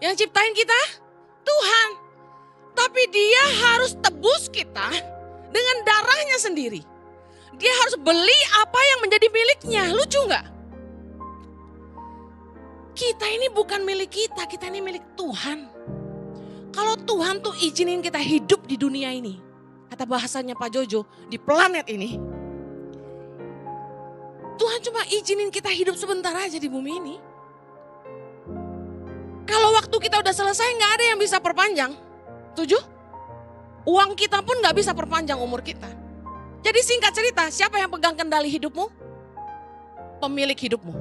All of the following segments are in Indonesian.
Yang ciptain kita Tuhan. Tapi dia harus tebus kita dengan darahnya sendiri. Dia harus beli apa yang menjadi miliknya. Lucu gak? Kita ini bukan milik kita ini milik Tuhan. Kalau Tuhan tuh izinin kita hidup di dunia ini. Kata bahasanya Pak Jojo, di planet ini. Tuhan cuma izinin kita hidup sebentar aja di bumi ini. Kalau waktu kita udah selesai gak ada yang bisa perpanjang. Setuju? Uang kita pun gak bisa perpanjang umur kita. Jadi singkat cerita, siapa yang pegang kendali hidupmu? Pemilik hidupmu.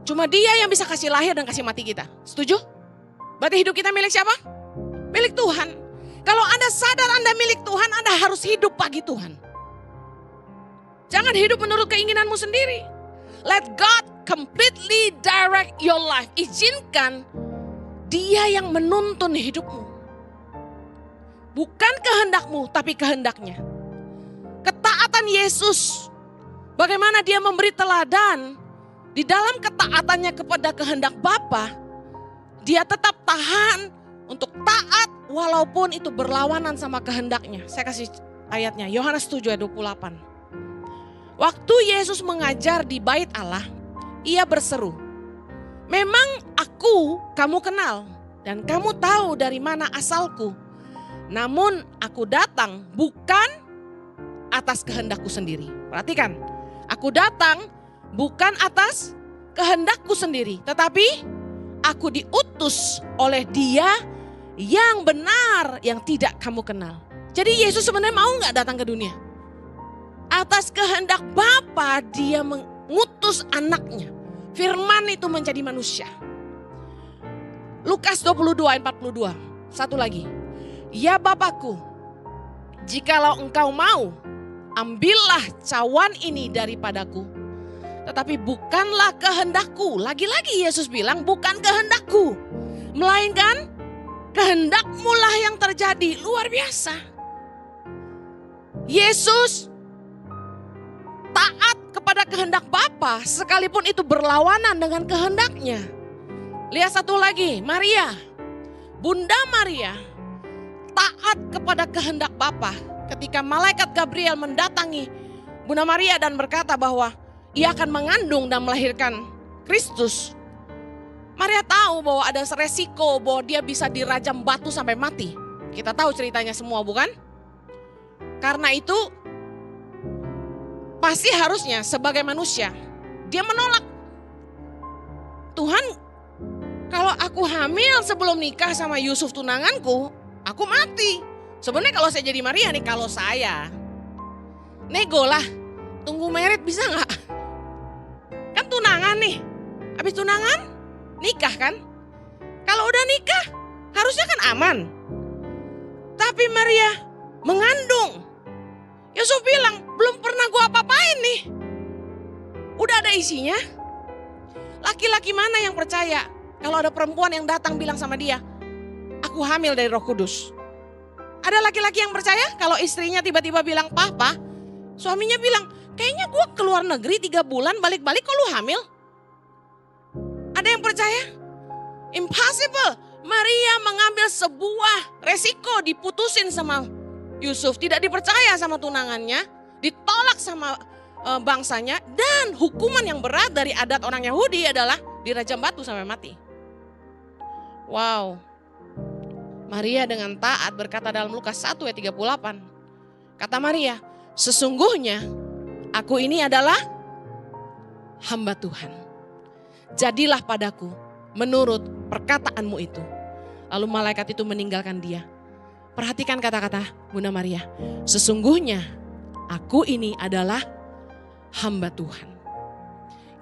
Cuma dia yang bisa kasih lahir dan kasih mati kita. Setuju? Berarti hidup kita milik siapa? Milik Tuhan. Kalau Anda sadar Anda milik Tuhan, Anda harus hidup bagi Tuhan. Jangan hidup menurut keinginanmu sendiri. Let God completely direct your life. Izinkan Dia yang menuntun hidupmu. Bukan kehendakmu, tapi kehendaknya. Ketaatan Yesus. Bagaimana dia memberi teladan. Di dalam ketaatannya kepada kehendak Bapa, dia tetap tahan untuk taat walaupun itu berlawanan sama kehendaknya. Saya kasih ayatnya, Yohanes 7 ayat 28. Waktu Yesus mengajar di bait Allah, ia berseru, "Memang aku kamu kenal dan kamu tahu dari mana asalku. Namun aku datang bukan atas kehendakku sendiri." Perhatikan, aku datang bukan atas kehendakku sendiri, tetapi aku diutus oleh Dia yang benar, yang tidak kamu kenal. Jadi Yesus sebenarnya mau gak datang ke dunia? Atas kehendak Bapa Dia mengutus anaknya. Firman itu menjadi manusia. Lukas 22 ayat 42. Satu lagi. "Ya Bapakku, jikalau engkau mau, ambillah cawan ini daripadaku. Tetapi bukanlah kehendakku." Lagi-lagi Yesus bilang bukan kehendakku. Melainkan kehendakmu lah yang terjadi. Luar biasa. Yesus taat kepada kehendak Bapa sekalipun itu berlawanan dengan kehendaknya. Lihat satu lagi, Maria. Bunda Maria taat kepada kehendak Bapa ketika malaikat Gabriel mendatangi Bunda Maria dan berkata bahwa ia akan mengandung dan melahirkan Kristus. Maria tahu bahwa ada resiko bahwa dia bisa dirajam batu sampai mati. Kita tahu ceritanya semua, bukan? Karena itu pasti harusnya sebagai manusia dia menolak. Tuhan, kalau aku hamil sebelum nikah sama Yusuf tunanganku, aku mati. Sebenarnya kalau saya jadi Maria nih, kalau saya nego lah, tunggu merit bisa gak? Kan tunangan nih, habis tunangan nikah kan? Kalau udah nikah harusnya kan aman. Tapi Maria mengandung. Yusuf bilang belum pernah gua apa-apain nih. Udah ada isinya. Laki-laki mana yang percaya kalau ada perempuan yang datang bilang sama dia, "Aku hamil dari Roh Kudus"? Ada laki-laki yang percaya kalau istrinya tiba-tiba bilang, "Papa," suaminya bilang, "Kayaknya gue keluar negeri 3 bulan balik-balik kok lu hamil?" Ada yang percaya? Impossible. Maria mengambil sebuah resiko diputusin sama Yusuf. Tidak dipercaya sama tunangannya. Ditolak sama bangsanya. Dan hukuman yang berat dari adat orang Yahudi adalah dirajam batu sampai mati. Wow. Maria dengan taat berkata dalam Lukas 1 ayat 38. Kata Maria, "Sesungguhnya aku ini adalah hamba Tuhan. Jadilah padaku menurut perkataanmu itu." Lalu malaikat itu meninggalkan dia. Perhatikan kata-kata Bunda Maria. "Sesungguhnya aku ini adalah hamba Tuhan."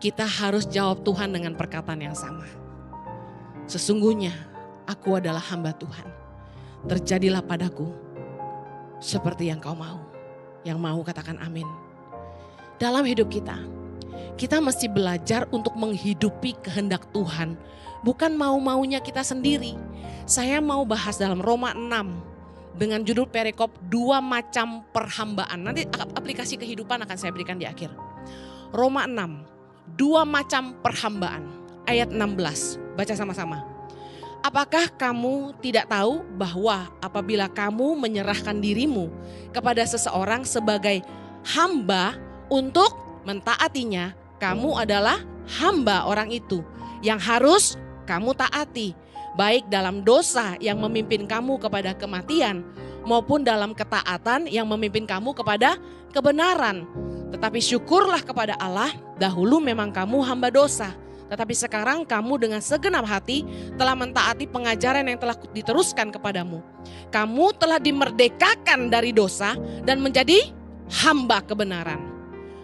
Kita harus jawab Tuhan dengan perkataan yang sama. Sesungguhnya aku adalah hamba Tuhan. Terjadilah padaku seperti yang kau mau. Yang mau katakan amin. Dalam hidup kita mesti belajar untuk menghidupi kehendak Tuhan. Bukan mau-maunya kita sendiri. Saya mau bahas dalam Roma 6 dengan judul perikop 2 macam perhambaan. Nanti aplikasi kehidupan akan saya berikan di akhir. Roma 6, 2 macam perhambaan. Ayat 16, baca sama-sama. Apakah kamu tidak tahu bahwa apabila kamu menyerahkan dirimu kepada seseorang sebagai hamba untuk mentaatinya, kamu adalah hamba orang itu yang harus kamu taati, baik dalam dosa yang memimpin kamu kepada kematian maupun dalam ketaatan yang memimpin kamu kepada kebenaran. Tetapi syukurlah kepada Allah, dahulu memang kamu hamba dosa, tetapi sekarang kamu dengan segenap hati telah mentaati pengajaran yang telah diteruskan kepadamu. Kamu telah dimerdekakan dari dosa dan menjadi hamba kebenaran.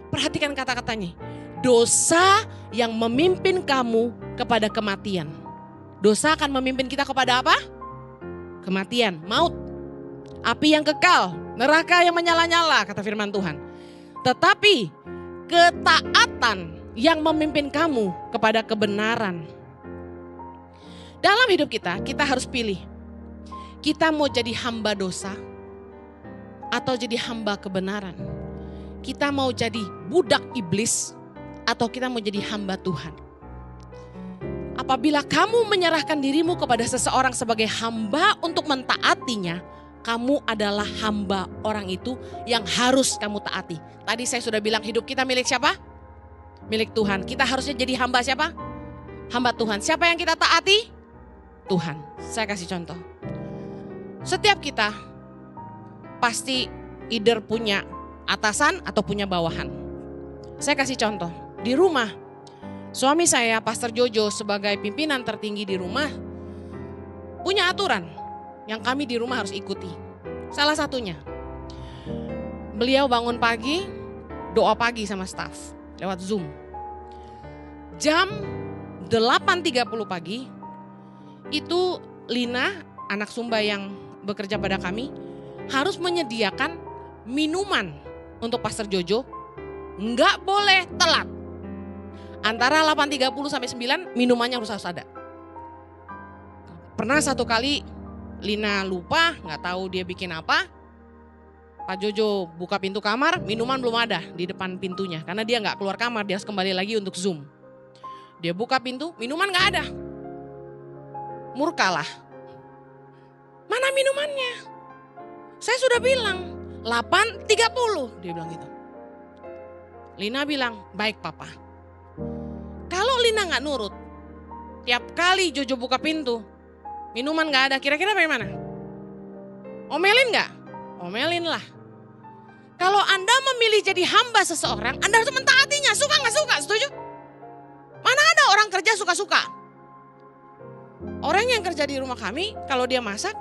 Perhatikan kata-katanya. Dosa yang memimpin kamu kepada kematian. Dosa akan memimpin kita kepada apa? Kematian, maut. Api yang kekal, neraka yang menyala-nyala, kata firman Tuhan. Tetapi ketaatan yang memimpin kamu kepada kebenaran. Dalam hidup kita, kita harus pilih. Kita mau jadi hamba dosa atau jadi hamba kebenaran. Kita mau jadi budak iblis atau kita mau jadi hamba Tuhan. Apabila kamu menyerahkan dirimu kepada seseorang sebagai hamba untuk mentaatinya, kamu adalah hamba orang itu yang harus kamu taati. Tadi saya sudah bilang hidup kita milik siapa? Milik Tuhan. Kita harusnya jadi hamba siapa? Hamba Tuhan. Siapa yang kita taati? Tuhan. Saya kasih contoh. Setiap kita pasti either punya atasan atau punya bawahan. Saya kasih contoh. Di rumah, suami saya, Pastor Jojo, sebagai pimpinan tertinggi di rumah, punya aturan yang kami di rumah harus ikuti. Salah satunya, beliau bangun pagi, doa pagi sama staff lewat Zoom. Jam 8.30 pagi, itu Lina, anak Sumba yang bekerja pada kami, harus menyediakan minuman untuk Pastor Jojo. Nggak boleh telat. Antara 8.30 sampai 9 minumannya harus ada. Pernah satu kali Lina lupa, nggak tahu dia bikin apa. Pak Jojo buka pintu kamar, minuman belum ada di depan pintunya. Karena dia nggak keluar kamar, dia harus kembali lagi untuk Zoom. Dia buka pintu, minuman nggak ada. Murkalah. Mana minumannya? Saya sudah bilang 8.30, dia bilang gitu. Lina bilang, baik papa. Kalau Lina nggak nurut, tiap kali Jojo buka pintu, minuman nggak ada, kira-kira bagaimana? Omelin nggak? Omelin lah. Kalau Anda memilih jadi hamba seseorang, Anda harus mentaatinya. Suka nggak suka, setuju? Mana ada orang kerja suka-suka? Orang yang kerja di rumah kami, kalau dia masak,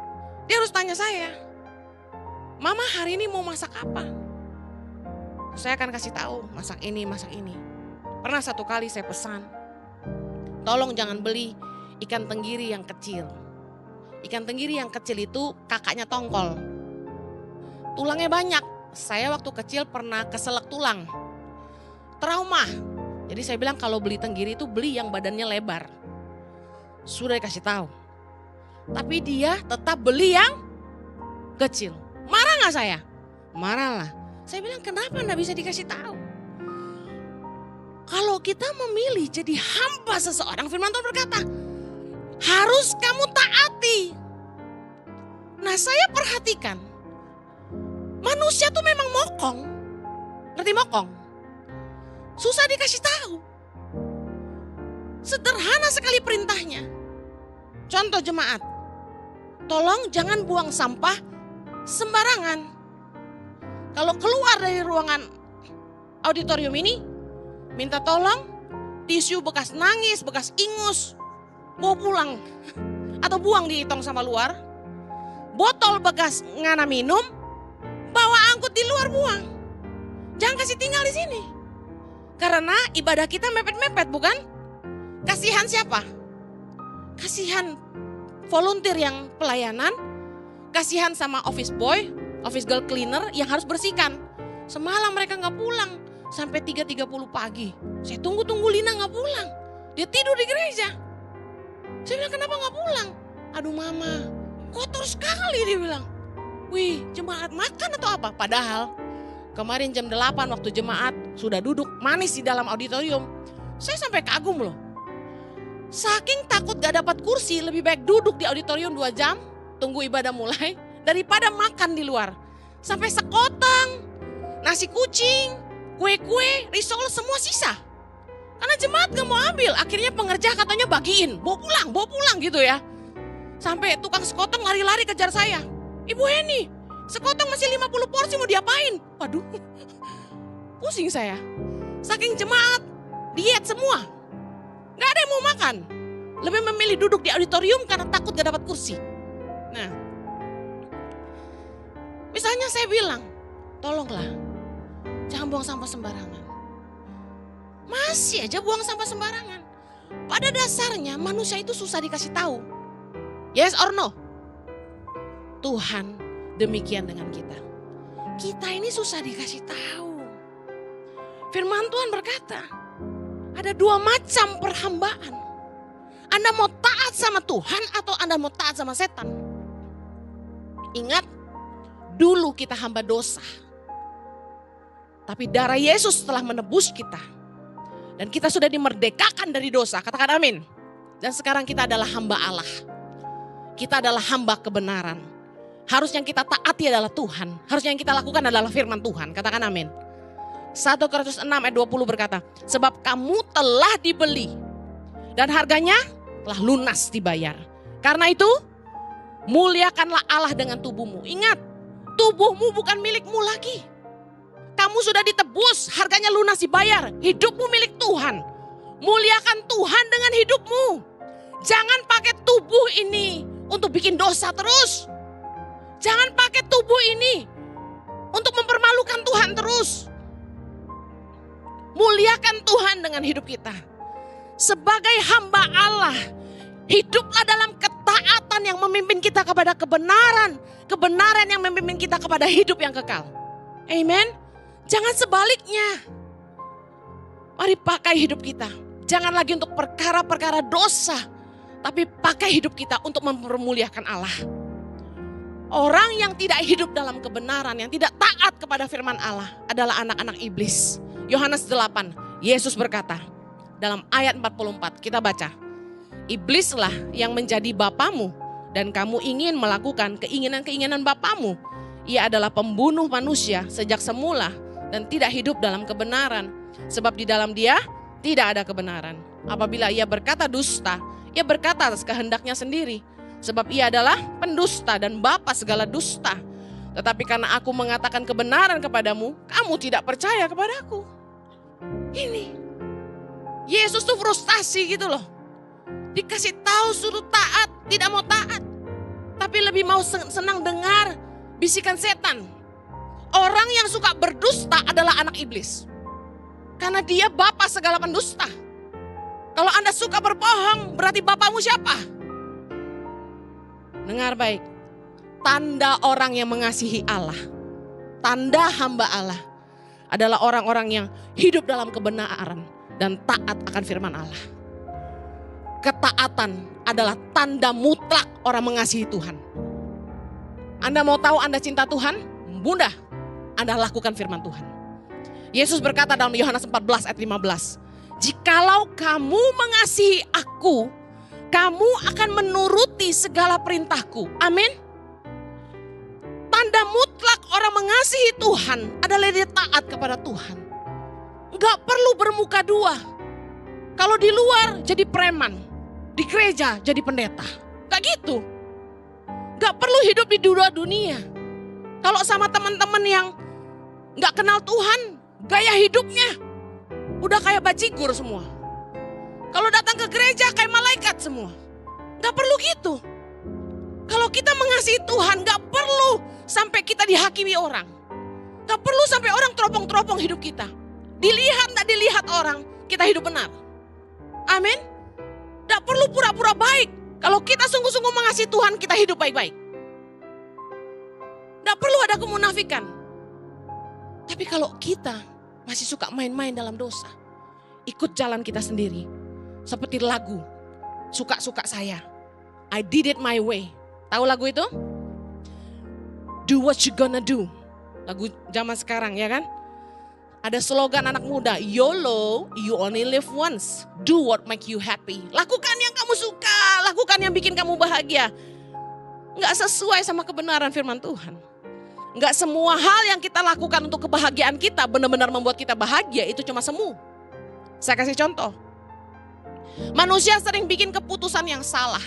dia harus tanya saya, Mama hari ini mau masak apa? Saya akan kasih tahu, masak ini, masak ini. Pernah satu kali saya pesan, tolong jangan beli ikan tenggiri yang kecil. Ikan tenggiri yang kecil itu kakaknya tongkol. Tulangnya banyak. Saya waktu kecil pernah keselak tulang. Trauma. Jadi saya bilang kalau beli tenggiri itu beli yang badannya lebar. Sudah dikasih tahu. Tapi dia tetap beli yang kecil. Marah gak saya? Marah lah. Saya bilang kenapa gak bisa dikasih tahu? Kalau kita memilih jadi hamba seseorang, firman Tuhan berkata, harus kamu taati. Nah saya perhatikan, manusia tuh memang mokong. Ngerti mokong? Susah dikasih tahu. Sederhana sekali perintahnya. Contoh jemaat, tolong jangan buang sampah sembarangan. Kalau keluar dari ruangan auditorium ini, minta tolong tisu bekas nangis, bekas ingus, bawa pulang. Atau buang di tong sampah luar. Botol bekas ngana minum, bawa angkut di luar buang. Jangan kasih tinggal di sini. Karena ibadah kita mepet-mepet bukan? Kasihan siapa? Kasihan volunteer yang pelayanan, kasihan sama office boy, office girl cleaner yang harus bersihkan. Semalam mereka gak pulang sampai 3.30 pagi. Saya tunggu-tunggu Lina gak pulang. Dia tidur di gereja. Saya bilang kenapa gak pulang? Aduh mama, kotor sekali dia bilang. Wih jemaat makan atau apa? Padahal kemarin jam 8 waktu jemaat sudah duduk manis di dalam auditorium. Saya sampai kagum loh. Saking takut gak dapat kursi, lebih baik duduk di auditorium 2 jam, tunggu ibadah mulai, daripada makan di luar. Sampai sekoteng, nasi kucing, kue-kue, risol semua sisa. Karena jemaat gak mau ambil, akhirnya pengerja katanya bagiin, bawa pulang gitu ya. Sampai tukang sekoteng lari-lari kejar saya. Ibu Heni, sekoteng masih 50 porsi mau diapain? Waduh, pusing saya. Saking jemaat, diet semua. Gak ada yang mau makan. Lebih memilih duduk di auditorium karena takut gak dapat kursi. Nah, misalnya saya bilang, tolonglah, jangan buang sampah sembarangan. Masih aja buang sampah sembarangan. Pada dasarnya manusia itu susah dikasih tahu. Yes or no? Tuhan demikian dengan kita. Kita ini susah dikasih tahu. Firman Tuhan berkata, ada 2 macam perhambaan. Anda mau taat sama Tuhan atau Anda mau taat sama setan? Ingat, dulu kita hamba dosa. Tapi darah Yesus telah menebus kita. Dan kita sudah dimerdekakan dari dosa. Katakan amin. Dan sekarang kita adalah hamba Allah. Kita adalah hamba kebenaran. Harus yang kita taati adalah Tuhan. Harus yang kita lakukan adalah firman Tuhan. Katakan amin. 1 Korintus 6 ayat 20 berkata, sebab kamu telah dibeli dan harganya telah lunas dibayar. Karena itu, muliakanlah Allah dengan tubuhmu. Ingat, tubuhmu bukan milikmu lagi. Kamu sudah ditebus, harganya lunas dibayar. Hidupmu milik Tuhan. Muliakan Tuhan dengan hidupmu. Jangan pakai tubuh ini untuk bikin dosa terus. Jangan pakai tubuh ini untuk mempermalukan Tuhan terus. Muliakan Tuhan dengan hidup kita. Sebagai hamba Allah, hiduplah dalam ketaatan yang memimpin kita kepada kebenaran. Kebenaran yang memimpin kita kepada hidup yang kekal. Amen. Jangan sebaliknya. Mari pakai hidup kita. Jangan lagi untuk perkara-perkara dosa. Tapi pakai hidup kita untuk mempermuliakan Allah. Orang yang tidak hidup dalam kebenaran, yang tidak taat kepada firman Allah adalah anak-anak iblis. Yohanes 8, Yesus berkata dalam ayat 44, kita baca. Iblislah yang menjadi bapamu dan kamu ingin melakukan keinginan-keinginan bapamu. Ia adalah pembunuh manusia sejak semula dan tidak hidup dalam kebenaran. Sebab di dalam dia tidak ada kebenaran. Apabila ia berkata dusta, ia berkata atas kehendaknya sendiri. Sebab ia adalah pendusta dan bapa segala dusta. Tetapi karena aku mengatakan kebenaran kepadamu, kamu tidak percaya kepadaku. Ini Yesus tuh frustasi gitu loh. Dikasih tahu suruh taat, tidak mau taat. Tapi lebih mau senang dengar bisikan setan. Orang yang suka berdusta adalah anak iblis. Karena dia bapa segala pendusta. Kalau Anda suka berbohong, berarti bapamu siapa? Dengar baik. Tanda orang yang mengasihi Allah, tanda hamba Allah adalah orang-orang yang hidup dalam kebenaran dan taat akan firman Allah. Ketaatan adalah tanda mutlak orang mengasihi Tuhan. Anda mau tahu Anda cinta Tuhan? Mudah, Anda lakukan firman Tuhan. Yesus berkata dalam Yohanes 14 ayat 15, jikalau kamu mengasihi aku, kamu akan menuruti segala perintahku. Amin. Tanda mutlak orang mengasihi Tuhan adalah dia taat kepada Tuhan. Gak perlu bermuka dua. Kalau di luar jadi preman, di gereja jadi pendeta. Gak gitu. Gak perlu hidup di dua dunia. Kalau sama teman-teman yang gak kenal Tuhan, gaya hidupnya udah kayak bajigur semua. Kalau datang ke gereja kayak malaikat semua. Gak perlu gitu. Kalau kita mengasihi Tuhan gak perlu sampai kita dihakimi orang. Gak perlu sampai orang teropong-teropong hidup kita. Dilihat gak dilihat orang, kita hidup benar. Amin. Gak perlu pura-pura baik. Kalau kita sungguh-sungguh mengasihi Tuhan, kita hidup baik-baik. Gak perlu ada kemunafikan. Tapi kalau kita masih suka main-main dalam dosa, ikut jalan kita sendiri. Seperti lagu, suka-suka saya. I did it my way. Tahu lagu itu? Do what you gonna do. Lagu zaman sekarang ya kan? Ada slogan anak muda, YOLO, you only live once. Do what make you happy. Lakukan yang kamu suka, lakukan yang bikin kamu bahagia. Nggak sesuai sama kebenaran firman Tuhan. Nggak semua hal yang kita lakukan untuk kebahagiaan kita benar-benar membuat kita bahagia, itu cuma semu. Saya kasih contoh. Manusia sering bikin keputusan yang salah.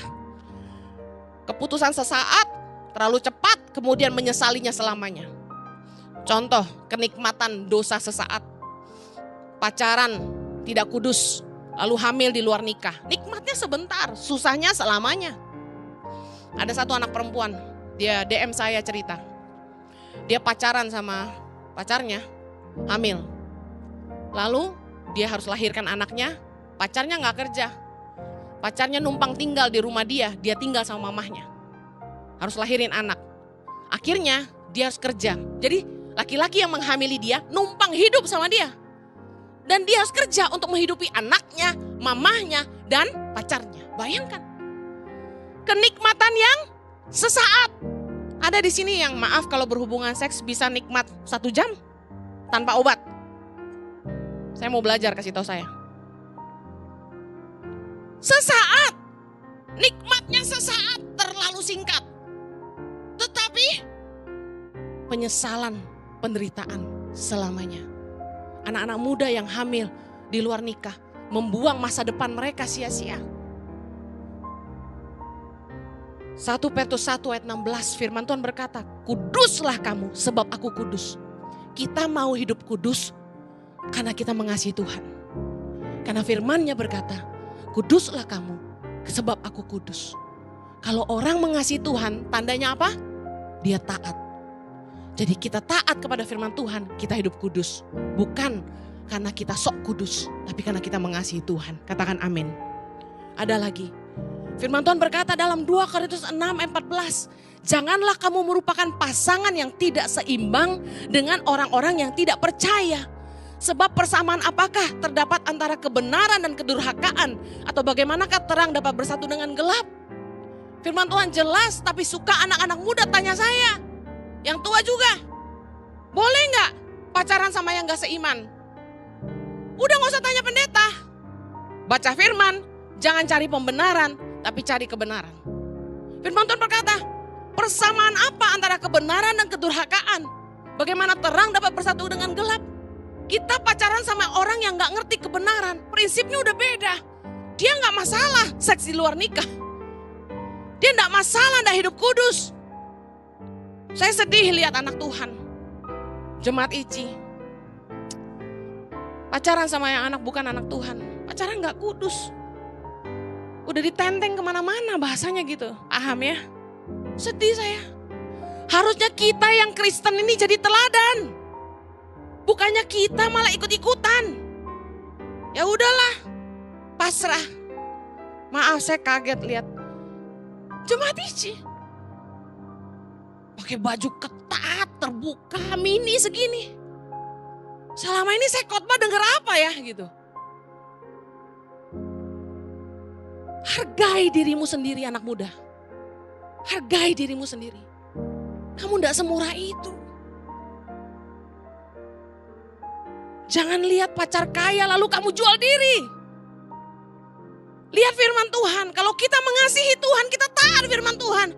Keputusan sesaat, terlalu cepat, kemudian menyesalinya selamanya. Contoh, kenikmatan dosa sesaat. Pacaran tidak kudus, lalu hamil di luar nikah. Nikmatnya sebentar, susahnya selamanya. Ada satu anak perempuan, dia DM saya cerita. Dia pacaran sama pacarnya, hamil. Lalu dia harus lahirkan anaknya, pacarnya gak kerja. Pacarnya numpang tinggal di rumah dia tinggal sama mamahnya. Harus lahirin anak. Akhirnya dia harus kerja. Jadi laki-laki yang menghamili dia numpang hidup sama dia. Dan dia harus kerja untuk menghidupi anaknya, mamahnya, dan pacarnya. Bayangkan. Kenikmatan yang sesaat. Ada di sini yang maaf kalau berhubungan seks bisa nikmat 1 jam tanpa obat. Saya mau belajar, kasih tahu saya. Sesaat. Nikmatnya sesaat, terlalu singkat. Tetapi penyesalan, penderitaan selamanya. Anak-anak muda yang hamil di luar nikah membuang masa depan mereka sia-sia. 1 Petrus 1 ayat 16 firman Tuhan berkata, kuduslah kamu sebab aku kudus. Kita mau hidup kudus karena kita mengasihi Tuhan. Karena firman-Nya berkata, kuduslah kamu sebab aku kudus. Kalau orang mengasihi Tuhan, tandanya apa? Dia taat. Jadi kita taat kepada firman Tuhan, kita hidup kudus. Bukan karena kita sok kudus, tapi karena kita mengasihi Tuhan. Katakan amin. Ada lagi. Firman Tuhan berkata dalam 2 Korintus 6 ayat 14. Janganlah kamu merupakan pasangan yang tidak seimbang dengan orang-orang yang tidak percaya. Sebab persamaan apakah terdapat antara kebenaran dan kedurhakaan? Atau bagaimanakah terang dapat bersatu dengan gelap? Firman Tuhan jelas, tapi suka anak-anak muda tanya saya. Yang tua juga, boleh gak pacaran sama yang gak seiman? Udah gak usah tanya pendeta. Baca firman, jangan cari pembenaran, tapi cari kebenaran. Firman Tuhan berkata, persamaan apa antara kebenaran dan kedurhakaan? Bagaimana terang dapat bersatu dengan gelap? Kita pacaran sama orang yang gak ngerti kebenaran, prinsipnya udah beda. Dia gak masalah seks di luar nikah. Dia gak masalah gak hidup kudus. Saya sedih lihat anak Tuhan, jemaat ICI, pacaran sama yang anak bukan anak Tuhan. Pacaran gak kudus. Udah ditenteng kemana-mana bahasanya gitu, paham ya? Sedih saya. Harusnya kita yang Kristen ini jadi teladan. Bukannya kita malah ikut-ikutan. Ya udahlah, pasrah. Maaf saya kaget lihat jemaat ICI. Pakai baju ketat, terbuka, mini segini. Selama ini saya khotbah dengar apa ya gitu. Hargai dirimu sendiri anak muda. Hargai dirimu sendiri. Kamu tidak semurah itu. Jangan lihat pacar kaya lalu kamu jual diri. Lihat firman Tuhan. Kalau kita mengasihi Tuhan, kita taat firman Tuhan.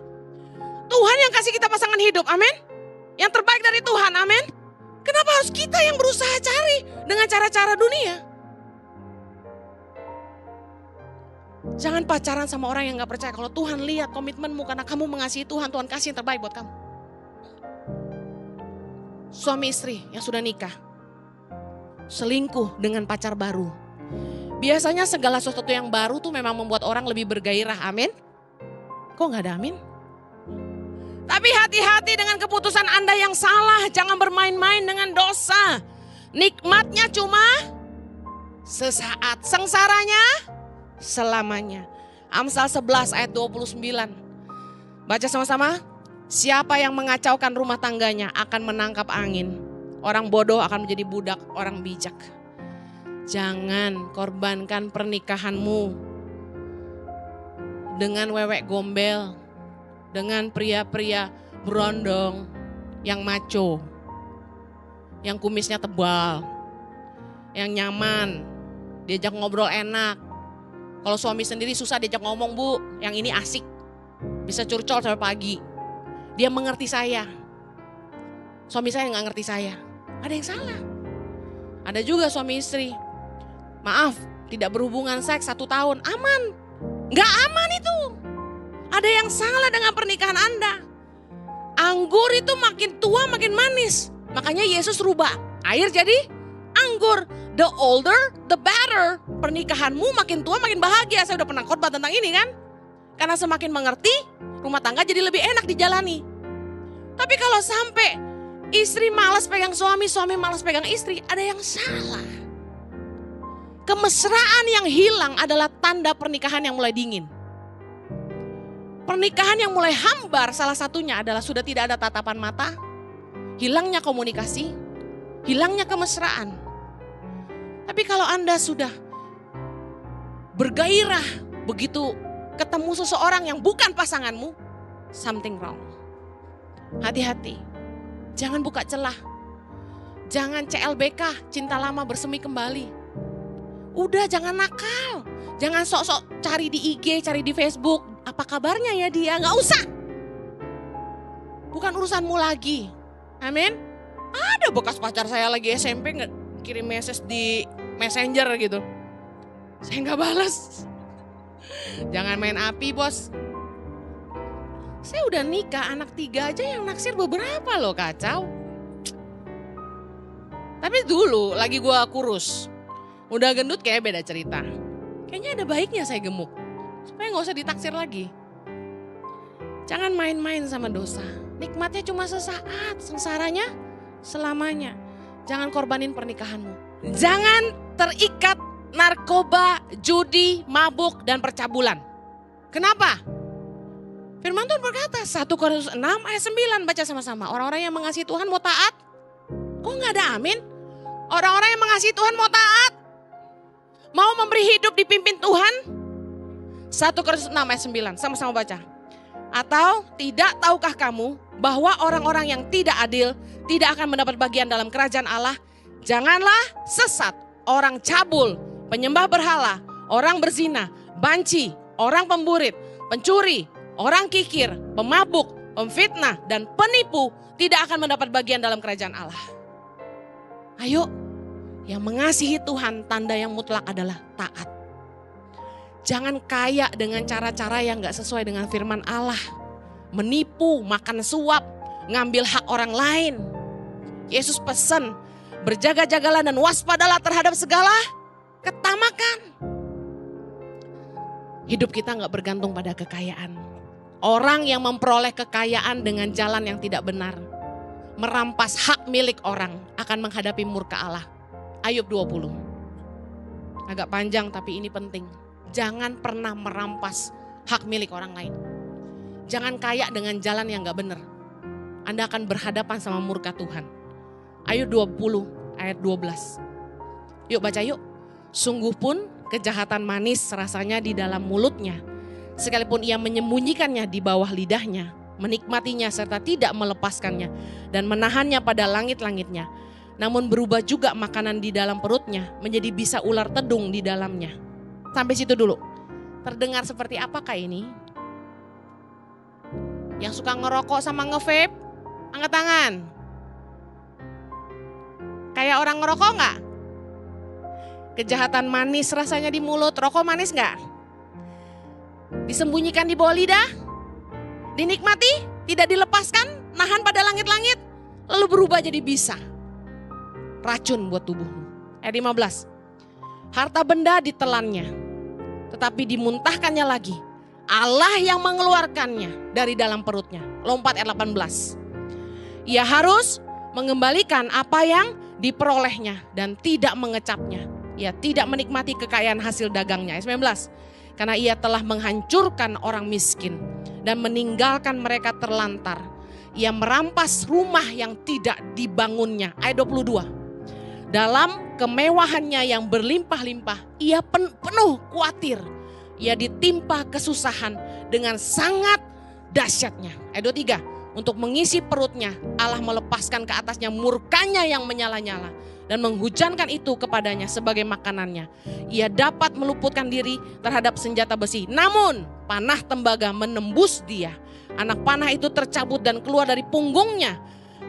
Tuhan yang kasih kita pasangan hidup, amin. Yang terbaik dari Tuhan, amin. Kenapa harus kita yang berusaha cari dengan cara-cara dunia? Jangan pacaran sama orang yang gak percaya. Kalau Tuhan lihat komitmenmu karena kamu mengasihi Tuhan, Tuhan kasih yang terbaik buat kamu. Suami istri yang sudah nikah, selingkuh dengan pacar baru. Biasanya segala sesuatu yang baru tuh memang membuat orang lebih bergairah, amin. Kok gak ada amin? Tapi hati-hati dengan keputusan Anda yang salah. Jangan bermain-main dengan dosa. Nikmatnya cuma sesaat. Sengsaranya selamanya. Amsal 11 ayat 29. Baca sama-sama. Siapa yang mengacaukan rumah tangganya akan menangkap angin. Orang bodoh akan menjadi budak orang bijak. Jangan korbankan pernikahanmu dengan wewek gombel. Dengan pria-pria berondong yang maco, yang kumisnya tebal, yang nyaman, diajak ngobrol enak. Kalau suami sendiri susah diajak ngomong, Bu. Yang ini asik, bisa curcol sampai pagi. Dia mengerti saya. Suami saya nggak ngerti saya. Ada yang salah. Ada juga suami istri, maaf, tidak berhubungan seks 1 tahun, aman. Nggak aman itu. Ada yang salah dengan pernikahan Anda. Anggur itu makin tua makin manis. Makanya Yesus rubah air jadi anggur. The older, the better. Pernikahanmu makin tua makin bahagia. Saya udah pernah khotbah tentang ini kan. Karena semakin mengerti, rumah tangga jadi lebih enak dijalani. Tapi kalau sampai istri malas pegang suami, suami malas pegang istri, ada yang salah. Kemesraan yang hilang adalah tanda pernikahan yang mulai dingin. Pernikahan yang mulai hambar salah satunya adalah sudah tidak ada tatapan mata, hilangnya komunikasi, hilangnya kemesraan. Tapi kalau Anda sudah bergairah begitu ketemu seseorang yang bukan pasanganmu, something wrong. Hati-hati, jangan buka celah. Jangan CLBK, cinta lama bersemi kembali. Udah jangan nakal, jangan sok-sok cari di IG, cari di Facebook. Apa kabarnya ya dia, gak usah. Bukan urusanmu lagi, amin. Ada bekas pacar saya lagi SMP kirim message di Messenger gitu. Saya gak balas. Jangan main api bos. Saya udah nikah, anak 3 aja yang naksir beberapa loh, kacau. Tapi dulu lagi gua kurus. Udah gendut kayak beda cerita. Kayaknya ada baiknya saya gemuk. Supaya gak usah ditaksir lagi. Jangan main-main sama dosa. Nikmatnya cuma sesaat, sengsaranya selamanya. Jangan korbanin pernikahanmu. Jangan terikat narkoba, judi, mabuk, dan percabulan. Kenapa? Firman Tuhan berkata, 1 Korintus 6 ayat 9, baca sama-sama. Orang-orang yang mengasihi Tuhan mau taat. Kok gak ada amin? Orang-orang yang mengasihi Tuhan mau taat. Mau memberi hidup dipimpin Tuhan. 1 Korintus 6 ayat 9, sama-sama baca. Atau tidak tahukah kamu bahwa orang-orang yang tidak adil tidak akan mendapat bagian dalam kerajaan Allah? Janganlah sesat, orang cabul, penyembah berhala, orang berzina, banci, orang pemburit, pencuri, orang kikir, pemabuk, pemfitnah, dan penipu tidak akan mendapat bagian dalam kerajaan Allah. Ayo, yang mengasihi Tuhan tanda yang mutlak adalah taat. Jangan kaya dengan cara-cara yang gak sesuai dengan firman Allah. Menipu, makan suap, ngambil hak orang lain. Yesus pesan, berjaga-jagalah dan waspadalah terhadap segala ketamakan. Hidup kita gak bergantung pada kekayaan. Orang yang memperoleh kekayaan dengan jalan yang tidak benar, merampas hak milik orang, akan menghadapi murka Allah. Ayub 20. Agak panjang tapi ini penting. Jangan pernah merampas hak milik orang lain. Jangan kaya dengan jalan yang gak benar. Anda akan berhadapan sama murka Tuhan. Ayub 20 ayat 12. Yuk baca yuk. Sungguh pun kejahatan manis rasanya di dalam mulutnya. Sekalipun ia menyembunyikannya di bawah lidahnya. Menikmatinya serta tidak melepaskannya. Dan menahannya pada langit-langitnya. Namun berubah juga makanan di dalam perutnya. Menjadi bisa ular tedung di dalamnya. Sampai situ dulu. Terdengar seperti apakah ini? Yang suka ngerokok sama nge-vape, angkat tangan. Kayak orang ngerokok enggak? Kejahatan manis rasanya di mulut, rokok manis enggak? Disembunyikan di bawah lidah? Dinikmati? Tidak dilepaskan? Nahan pada langit-langit? Lalu berubah jadi bisa. Racun buat tubuhmu. Ayat 15. Harta benda ditelannya, tetapi dimuntahkannya lagi. Allah yang mengeluarkannya dari dalam perutnya. Lompat ayat 18. Ia harus mengembalikan apa yang diperolehnya dan tidak mengecapnya. Ia tidak menikmati kekayaan hasil dagangnya. Ayat 19. Karena ia telah menghancurkan orang miskin dan meninggalkan mereka terlantar. Ia merampas rumah yang tidak dibangunnya. Ayat 22. Dalam kemewahannya yang berlimpah-limpah, ia penuh khawatir. Ia ditimpa kesusahan dengan sangat dahsyatnya. Ayat 23. Untuk mengisi perutnya, Allah melepaskan ke atasnya murkanya yang menyala-nyala dan menghujankan itu kepadanya sebagai makanannya. Ia dapat meluputkan diri terhadap senjata besi, namun panah tembaga menembus dia. Anak panah itu tercabut dan keluar dari punggungnya.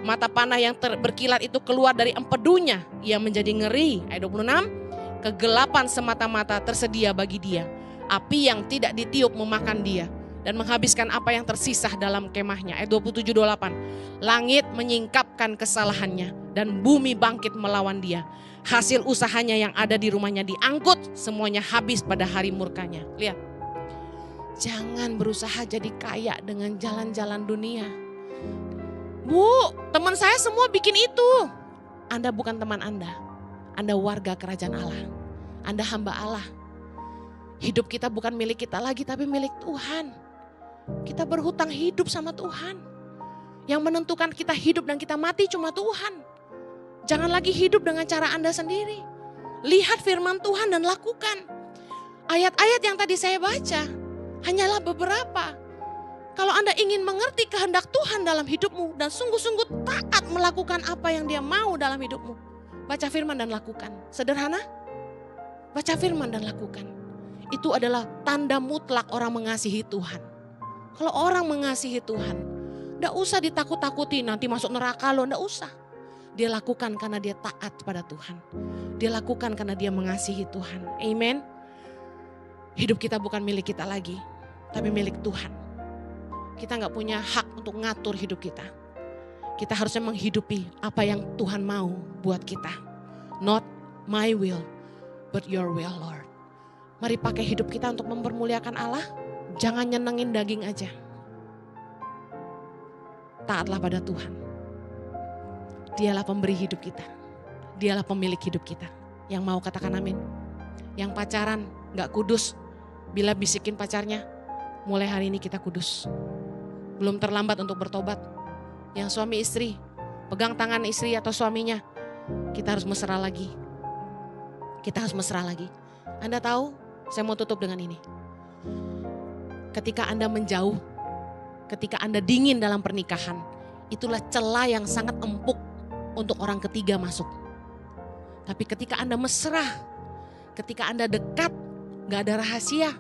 Mata panah yang berkilat itu keluar dari empedunya. Ia menjadi ngeri. Ayat 26, kegelapan semata-mata tersedia bagi dia. Api yang tidak ditiup memakan dia dan menghabiskan apa yang tersisa dalam kemahnya. Ayat 27-28. Langit menyingkapkan kesalahannya dan bumi bangkit melawan dia. Hasil usahanya yang ada di rumahnya diangkut, semuanya habis pada hari murkanya. Lihat. Jangan berusaha jadi kaya dengan jalan-jalan dunia. Bu, teman saya semua bikin itu. Anda bukan teman Anda. Anda warga kerajaan Allah. Anda hamba Allah. Hidup kita bukan milik kita lagi, tapi milik Tuhan. Kita berhutang hidup sama Tuhan. Yang menentukan kita hidup dan kita mati cuma Tuhan. Jangan lagi hidup dengan cara Anda sendiri. Lihat firman Tuhan dan lakukan. Ayat-ayat yang tadi saya baca hanyalah beberapa. Kalau Anda ingin mengerti kehendak Tuhan dalam hidupmu dan sungguh-sungguh taat melakukan apa yang Dia mau dalam hidupmu, baca firman dan lakukan. Sederhana? Baca firman dan lakukan. Itu adalah tanda mutlak orang mengasihi Tuhan. Kalau orang mengasihi Tuhan, enggak usah ditakut-takuti nanti masuk neraka loh, enggak usah. Dia lakukan karena dia taat pada Tuhan. Dia lakukan karena dia mengasihi Tuhan. Amen. Hidup kita bukan milik kita lagi, tapi milik Tuhan. Kita gak punya hak untuk ngatur hidup kita. Kita harusnya menghidupi apa yang Tuhan mau buat kita. Not my will, but your will, Lord. Mari pakai hidup kita untuk mempermuliakan Allah. Jangan nyenengin daging aja. Taatlah pada Tuhan. Dialah pemberi hidup kita. Dialah pemilik hidup kita. Yang mau katakan amin. Yang pacaran gak kudus, bila bisikin pacarnya, mulai hari ini kita kudus. Belum terlambat untuk bertobat. Yang suami istri, pegang tangan istri atau suaminya, kita harus mesra lagi. Kita harus mesra lagi. Anda tahu, saya mau tutup dengan ini. Ketika Anda menjauh, ketika Anda dingin dalam pernikahan, itulah celah yang sangat empuk untuk orang ketiga masuk. Tapi ketika Anda mesra, ketika Anda dekat, gak ada rahasia,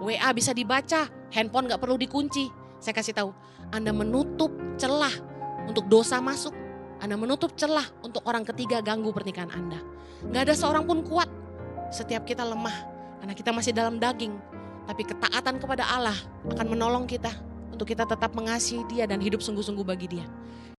WA bisa dibaca, handphone gak perlu dikunci. Saya kasih tahu, Anda menutup celah untuk dosa masuk. Anda menutup celah untuk orang ketiga ganggu pernikahan Anda. Gak ada seorang pun kuat. Setiap kita lemah, karena kita masih dalam daging. Tapi ketaatan kepada Allah akan menolong kita untuk kita tetap mengasihi Dia dan hidup sungguh-sungguh bagi Dia.